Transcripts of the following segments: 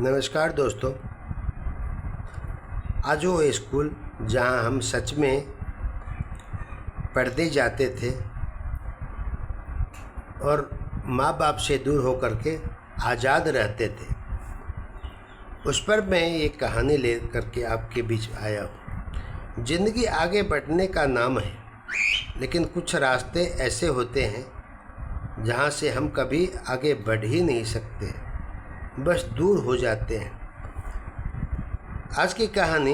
नमस्कार दोस्तों। आज वो स्कूल जहां हम सच में पढ़ने जाते थे और माँ बाप से दूर होकर के आज़ाद रहते थे, उस पर मैं एक कहानी ले करके आपके बीच आया हूँ। ज़िंदगी आगे बढ़ने का नाम है, लेकिन कुछ रास्ते ऐसे होते हैं जहाँ से हम कभी आगे बढ़ ही नहीं सकते, बस दूर हो जाते हैं। आज की कहानी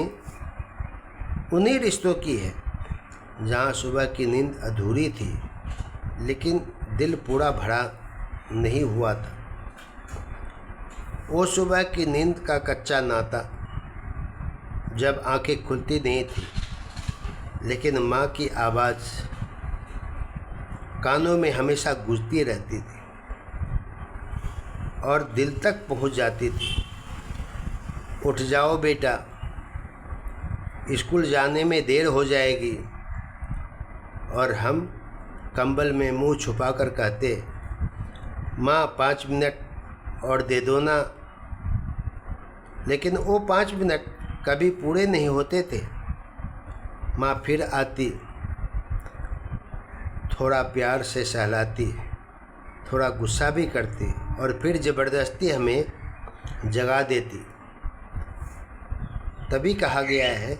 उन्हीं रिश्तों की है जहाँ सुबह की नींद अधूरी थी, लेकिन दिल पूरा भरा नहीं हुआ था। वो सुबह की नींद का कच्चा नाता, जब आंखें खुलती नहीं थी, लेकिन माँ की आवाज़ कानों में हमेशा गूंजती रहती थी और दिल तक पहुंच जाती थी। उठ जाओ बेटा, स्कूल जाने में देर हो जाएगी। और हम कंबल में मुंह छुपाकर कहते, माँ 5 मिनट और दे दो ना। लेकिन वो 5 मिनट कभी पूरे नहीं होते थे। माँ फिर आती, थोड़ा प्यार से सहलाती, थोड़ा गुस्सा भी करती और फिर ज़बरदस्ती हमें जगा देती। तभी कहा गया है,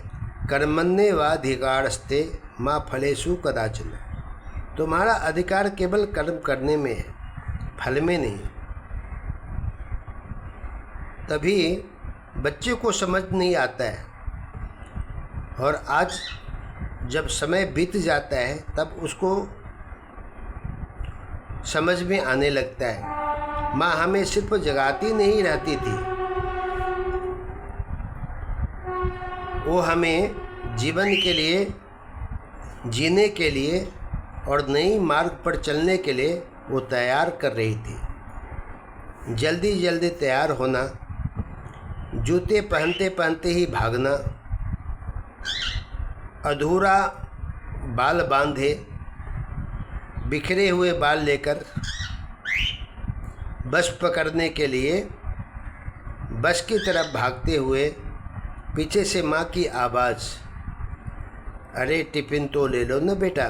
कर्मण्ये वाधिकारस्ते माँ फलेषु कदाचन। तुम्हारा अधिकार केवल कर्म करने में है, फल में नहीं। तभी बच्चे को समझ नहीं आता है, और आज जब समय बीत जाता है तब उसको समझ में आने लगता है। माँ हमें सिर्फ जगाती नहीं रहती थी, वो हमें जीवन के लिए, जीने के लिए और नई मार्ग पर चलने के लिए वो तैयार कर रही थी। जल्दी जल्दी तैयार होना, जूते पहनते पहनते ही भागना, अधूरा बाल बांधे, बिखरे हुए बाल लेकर बस पकड़ने के लिए बस की तरफ भागते हुए, पीछे से माँ की आवाज़, अरे टिफ़िन तो ले लो ना बेटा।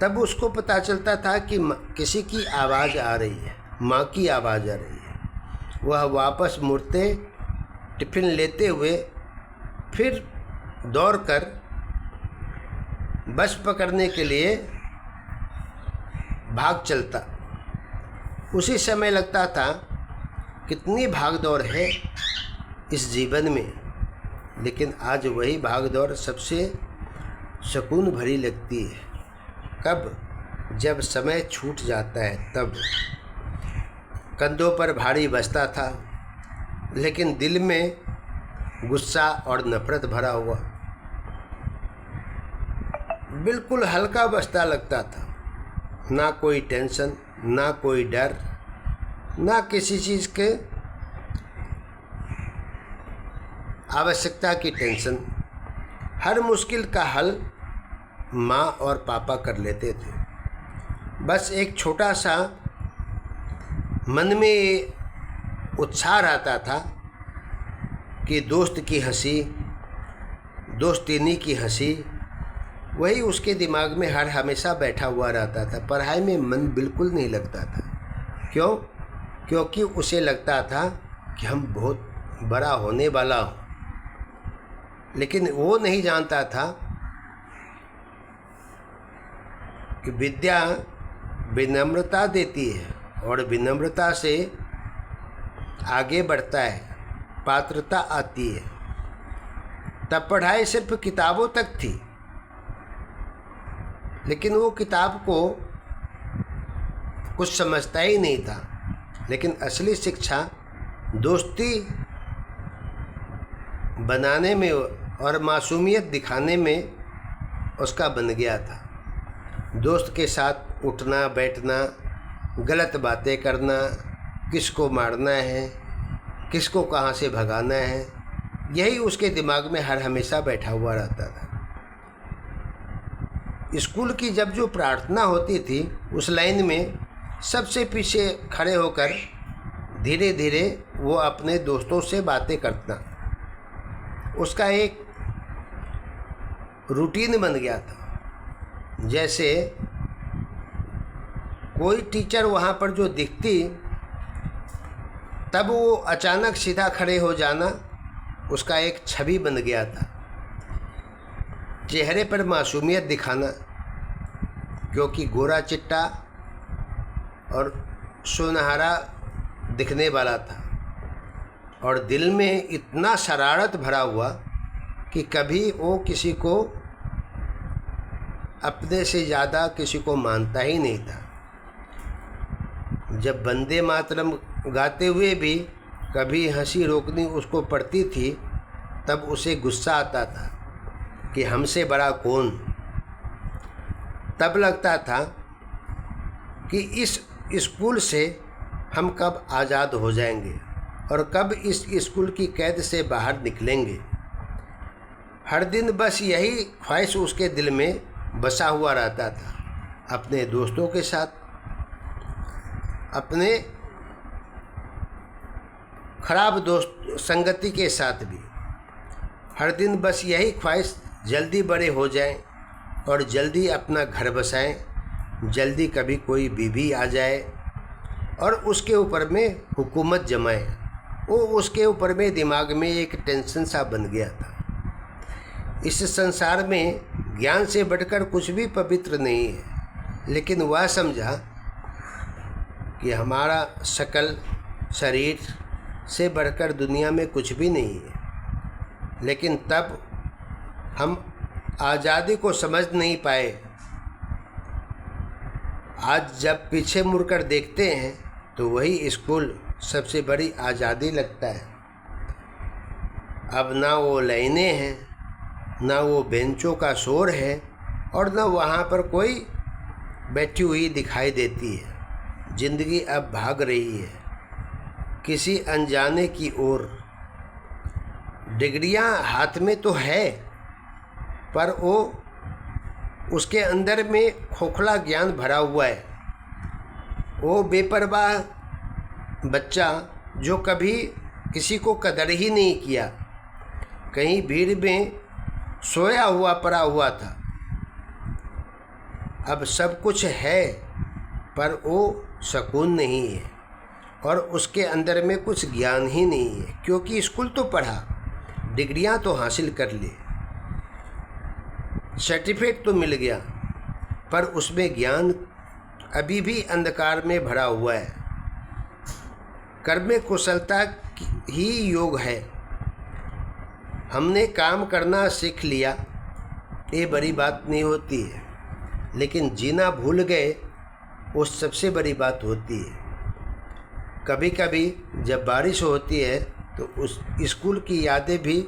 तब उसको पता चलता था कि किसी की आवाज़ आ रही है, माँ की आवाज़ आ रही है। वह वापस मुड़ते, टिफ़िन लेते हुए फिर दौड़कर बस पकड़ने के लिए भाग चलता। उसी समय लगता था कितनी भाग दौड़ है इस जीवन में, लेकिन आज वही भाग दौड़ सबसे सुकून भरी लगती है। कब? जब समय छूट जाता है तब। कंधों पर भारी बस्ता था, लेकिन दिल में गुस्सा और नफरत भरा हुआ। बिल्कुल हल्का बस्ता लगता था, ना कोई टेंशन, ना कोई डर, ना किसी चीज़ के आवश्यकता की टेंशन। हर मुश्किल का हल माँ और पापा कर लेते थे। बस एक छोटा सा मन में उत्साह रहता था कि दोस्त की हंसी, दोस्तिनी की हंसी, वही उसके दिमाग में हर हमेशा बैठा हुआ रहता था। पढ़ाई में मन बिल्कुल नहीं लगता था। क्यों? क्योंकि उसे लगता था कि हम बहुत बड़ा होने वाला हूँ, लेकिन वो नहीं जानता था कि विद्या विनम्रता देती है और विनम्रता से आगे बढ़ता है, पात्रता आती है। तब पढ़ाई सिर्फ किताबों तक थी, लेकिन वो किताब को कुछ समझता ही नहीं था। लेकिन असली शिक्षा दोस्ती बनाने में और मासूमियत दिखाने में उसका बन गया था। दोस्त के साथ उठना बैठना, गलत बातें करना, किसको मारना है, किसको कहाँ से भगाना है, यही उसके दिमाग में हर हमेशा बैठा हुआ रहता था। स्कूल की जब जो प्रार्थना होती थी, उस लाइन में सबसे पीछे खड़े होकर धीरे धीरे वो अपने दोस्तों से बातें करता। उसका एक रूटीन बन गया था। जैसे कोई टीचर वहाँ पर जो दिखती, तब वो अचानक सीधा खड़े हो जाना उसका एक छवि बन गया था। चेहरे पर मासूमियत दिखाना, क्योंकि गोरा चिट्टा और सुनहरा दिखने वाला था, और दिल में इतना शरारत भरा हुआ कि कभी वो किसी को अपने से ज़्यादा किसी को मानता ही नहीं था। जब वंदे मातरम गाते हुए भी कभी हंसी रोकनी उसको पड़ती थी, तब उसे गुस्सा आता था कि हमसे बड़ा कौन। तब लगता था कि इस स्कूल से हम कब आज़ाद हो जाएंगे और कब इस स्कूल की कैद से बाहर निकलेंगे। हर दिन बस यही ख्वाहिश उसके दिल में बसा हुआ रहता था। अपने दोस्तों के साथ, अपने खराब दोस्त संगति के साथ भी हर दिन बस यही ख्वाहिश, जल्दी बड़े हो जाएं और जल्दी अपना घर बसाएं, जल्दी कभी कोई बीवी आ जाए और उसके ऊपर में हुकूमत जमाए। वो उसके ऊपर में दिमाग में एक टेंशन सा बन गया था। इस संसार में ज्ञान से बढ़कर कुछ भी पवित्र नहीं है, लेकिन वह समझा कि हमारा शकल शरीर से बढ़कर दुनिया में कुछ भी नहीं है। लेकिन तब हम आज़ादी को समझ नहीं पाए। आज जब पीछे मुड़कर देखते हैं तो वही स्कूल सबसे बड़ी आज़ादी लगता है। अब ना वो लाइनें हैं, ना वो बेंचों का शोर है, और ना वहाँ पर कोई बैठी हुई दिखाई देती है। जिंदगी अब भाग रही है किसी अनजाने की ओर। डिग्रियां हाथ में तो है, पर वो उसके अंदर में खोखला ज्ञान भरा हुआ है। वो बेपरवाह बच्चा जो कभी किसी को कदर ही नहीं किया, कहीं भीड़ में सोया हुआ पड़ा हुआ था। अब सब कुछ है, पर वो सुकून नहीं है और उसके अंदर में कुछ ज्ञान ही नहीं है। क्योंकि स्कूल तो पढ़ा, डिग्रियां तो हासिल कर ली, सर्टिफिकेट तो मिल गया, पर उसमें ज्ञान अभी भी अंधकार में भरा हुआ है। कर्म कुशलता ही योग है। हमने काम करना सीख लिया, ये बड़ी बात नहीं होती है, लेकिन जीना भूल गए वो सबसे बड़ी बात होती है। कभी कभी जब बारिश होती है तो उस स्कूल की यादें भी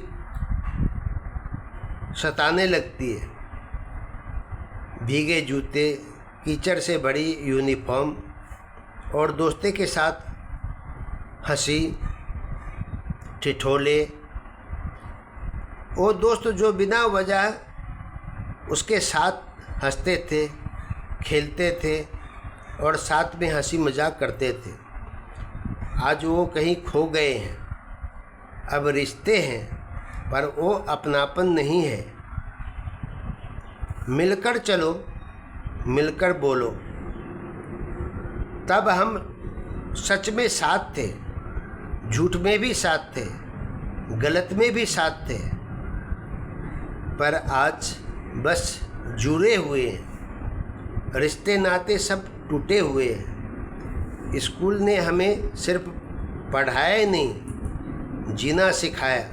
सताने लगती है। भीगे जूते, कीचड़ से बड़ी यूनिफॉर्म और दोस्तों के साथ हंसी ठिठोले। वो दोस्त जो बिना वजह उसके साथ हंसते थे, खेलते थे और साथ में हंसी मजाक करते थे, आज वो कहीं खो गए हैं। अब रिश्ते हैं, पर वो अपनापन नहीं है। मिलकर चलो, मिलकर बोलो। तब हम सच में साथ थे, झूठ में भी साथ थे, गलत में भी साथ थे, पर आज बस जुड़े हुए हैं। रिश्ते नाते सब टूटे हुए हैं। स्कूल ने हमें सिर्फ पढ़ाया नहीं, जीना सिखाया,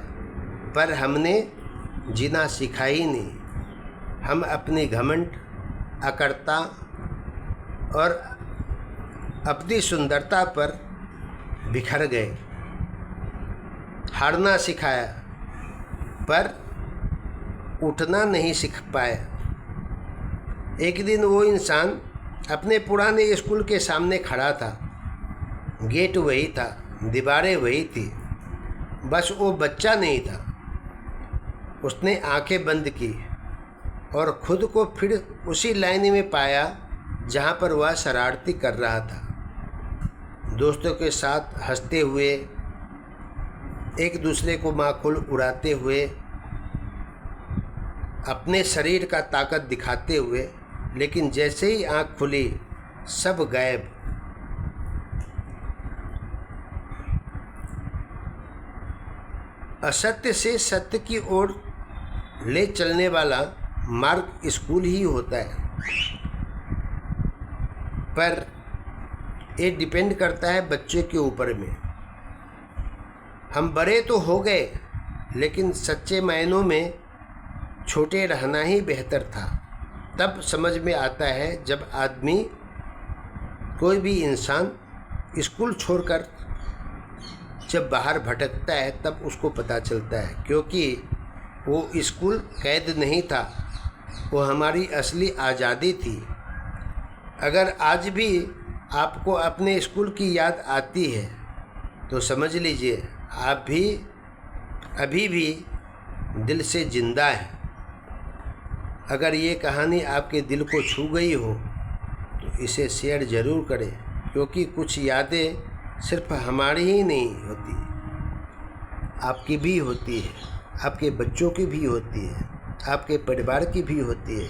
पर हमने जीना सीखा ही नहीं। हम अपनी घमंड, अकड़ता और अपनी सुंदरता पर बिखर गए। हारना सिखाया, पर उठना नहीं सीख पाया। एक दिन वो इंसान अपने पुराने स्कूल के सामने खड़ा था। गेट वही था, दीवारें वही थी, बस वो बच्चा नहीं था। उसने आंखें बंद की और खुद को फिर उसी लाइन में पाया जहाँ पर वह शरारती कर रहा था। दोस्तों के साथ हंसते हुए, एक दूसरे को माखौल उड़ाते हुए, अपने शरीर का ताकत दिखाते हुए, लेकिन जैसे ही आँख खुली सब गायब। असत्य से सत्य की ओर ले चलने वाला मार्ग स्कूल ही होता है, पर ये डिपेंड करता है बच्चे के ऊपर में। हम बड़े तो हो गए, लेकिन सच्चे मायनों में छोटे रहना ही बेहतर था। तब समझ में आता है जब आदमी, कोई भी इंसान स्कूल छोड़कर जब बाहर भटकता है तब उसको पता चलता है, क्योंकि वो स्कूल कैद नहीं था, वो हमारी असली आज़ादी थी। अगर आज भी आपको अपने स्कूल की याद आती है तो समझ लीजिए आप भी अभी भी दिल से ज़िंदा हैं। अगर ये कहानी आपके दिल को छू गई हो तो इसे शेयर ज़रूर करें, क्योंकि कुछ यादें सिर्फ हमारी ही नहीं होती, आपकी भी होती है, आपके बच्चों की भी होती है, आपके परिवार की भी होती है।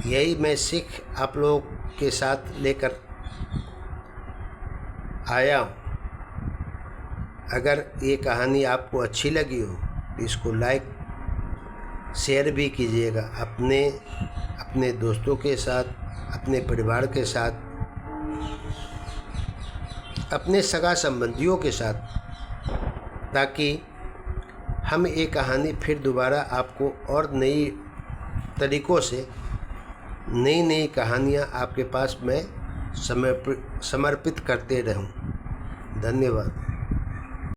यही मैं सीख आप लोगों के साथ लेकर आया हूँ। अगर ये कहानी आपको अच्छी लगी हो तो इसको लाइक शेयर भी कीजिएगा अपने दोस्तों के साथ, अपने परिवार के साथ, अपने सगा संबंधियों के साथ, ताकि हम ये कहानी फिर दोबारा आपको और नई तरीक़ों से नई कहानियाँ आपके पास मैं समर्पित करते रहूं। धन्यवाद।